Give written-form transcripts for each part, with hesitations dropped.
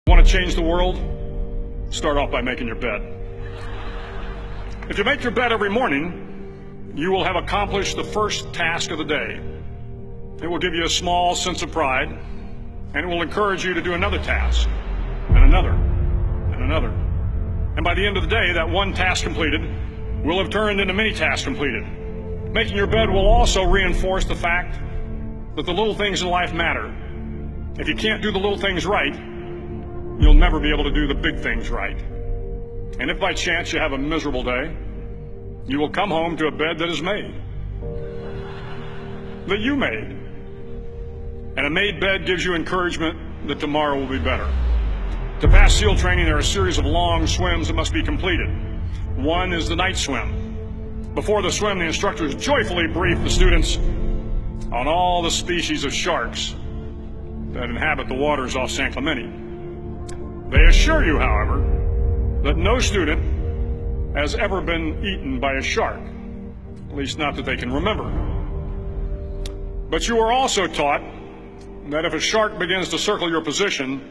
Want to change the world? Start off by making your bed. If you make your bed every morning, you will have accomplished the first task of the day. It will give you a small sense of pride, and it will encourage you to do another task, and another, and another. And by the end of the day, that one task completed will have turned into many tasks completed. Making your bed will also reinforce the fact that the little things in life matter. If you can't do the little things right, you'll never be able to do the big things right. And if by chance you have a miserable day, you will come home to a bed that is made, that you made. And a made bed gives you encouragement that tomorrow will be better. To pass SEAL training, there are a series of long swims that must be completed. One is the night swim. Before the swim, the instructors joyfully brief the students on all the species of sharks that inhabit the waters off San Clemente. They assure you, however, that no student has ever been eaten by a shark, at least not that they can remember. But you are also taught that if a shark begins to circle your position,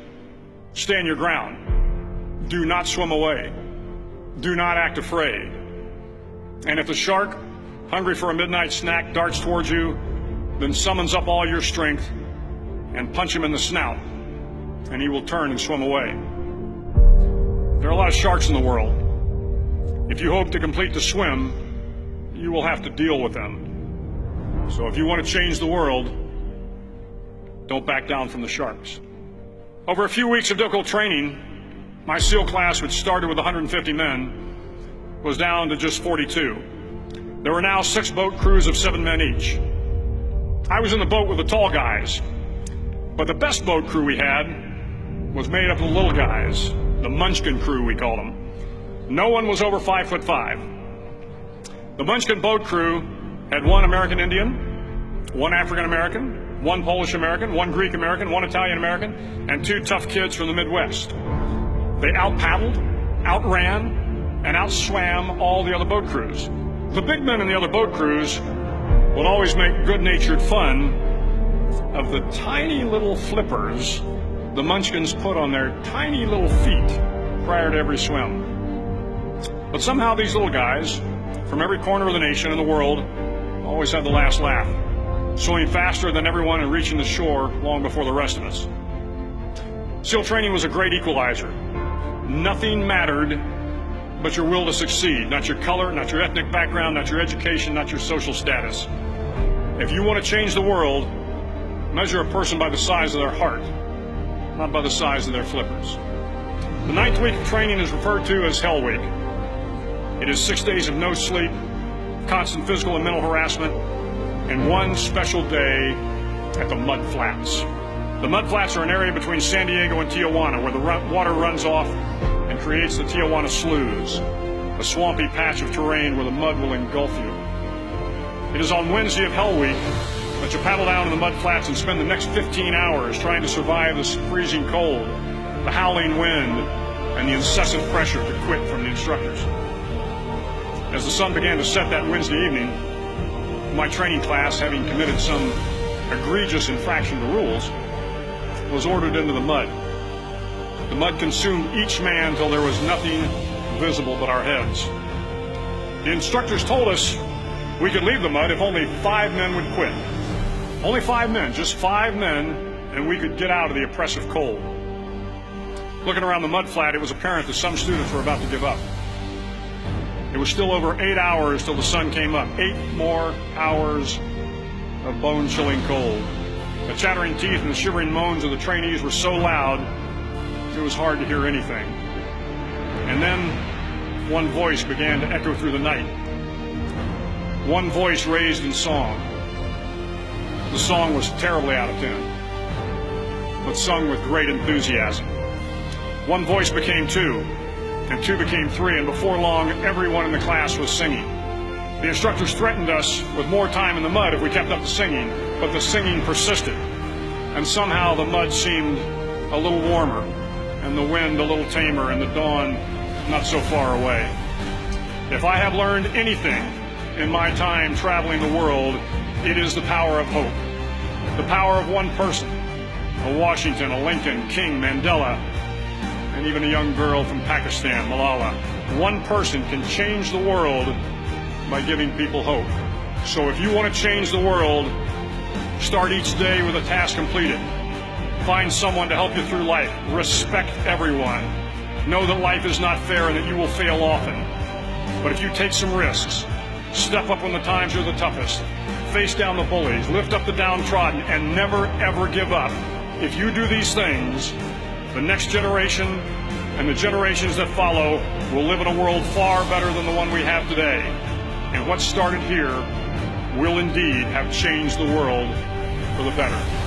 stand your ground. Do not swim away. Do not act afraid. And if the shark, hungry for a midnight snack, darts towards you, then summons up all your strength and punch him in the snout, and he will turn and swim away. There are a lot of sharks in the world. If you hope to complete the swim, you will have to deal with them. So if you want to change the world, don't back down from the sharks. Over a few weeks of difficult training, my SEAL class, which started with 150 men, was down to just 42. There were now 6 boat crews of 7 men each. I was in the boat with the tall guys, but the best boat crew we had was made up of little guys, the Munchkin crew, we called them. No one was over 5'5". The Munchkin boat crew had 1 American Indian, 1 African American, 1 Polish American, 1 Greek American, 1 Italian American, and 2 tough kids from the Midwest. They out-paddled, outran, and outswam all the other boat crews. The big men in the other boat crews would always make good-natured fun of the tiny little flippers the Munchkins put on their tiny little feet prior to every swim. But somehow these little guys from every corner of the nation and the world always had the last laugh, swimming faster than everyone and reaching the shore long before the rest of us. SEAL training was a great equalizer. Nothing mattered but your will to succeed, not your color, not your ethnic background, not your education, not your social status. If you want to change the world, measure a person by the size of their heart, not by the size of their flippers. The 9th week of training is referred to as Hell Week. It is 6 days of no sleep, constant physical and mental harassment, and 1 special day at the Mud Flats. The Mud Flats are an area between San Diego and Tijuana where the water runs off and creates the Tijuana Sloughs, a swampy patch of terrain where the mud will engulf you. It is on Wednesday of Hell Week that you paddle down to the Mud Flats and spend the next 15 hours trying to survive the freezing cold, the howling wind, and the incessant pressure to quit from the instructors. As the sun began to set that Wednesday evening, my training class, having committed some egregious infraction to rules, was ordered into the mud. The mud consumed each man till there was nothing visible but our heads. The instructors told us we could leave the mud if only 5 men would quit. Only 5 men, just 5 men, and we could get out of the oppressive cold. Looking around the mud flat, it was apparent that some students were about to give up. It was still over 8 hours till the sun came up. 8 more hours of bone-chilling cold. The chattering teeth and the shivering moans of the trainees were so loud, it was hard to hear anything. And then one voice began to echo through the night. One voice raised in song. The song was terribly out of tune, but sung with great enthusiasm. One voice became 2, and 2 became 3, and before long, everyone in the class was singing. The instructors threatened us with more time in the mud if we kept up the singing, but the singing persisted, and somehow the mud seemed a little warmer, and the wind a little tamer, and the dawn not so far away. If I have learned anything in my time traveling the world, it is the power of hope. The power of one person, a Washington, a Lincoln, King, Mandela, and even a young girl from Pakistan, Malala. One person can change the world by giving people hope. So if you want to change the world, start each day with a task completed. Find someone to help you through life. Respect everyone. Know that life is not fair and that you will fail often. But if you take some risks, step up when the times are the toughest, face down the bullies, lift up the downtrodden, and never, ever give up. If you do these things, the next generation and the generations that follow will live in a world far better than the one we have today. And what started here will indeed have changed the world for the better.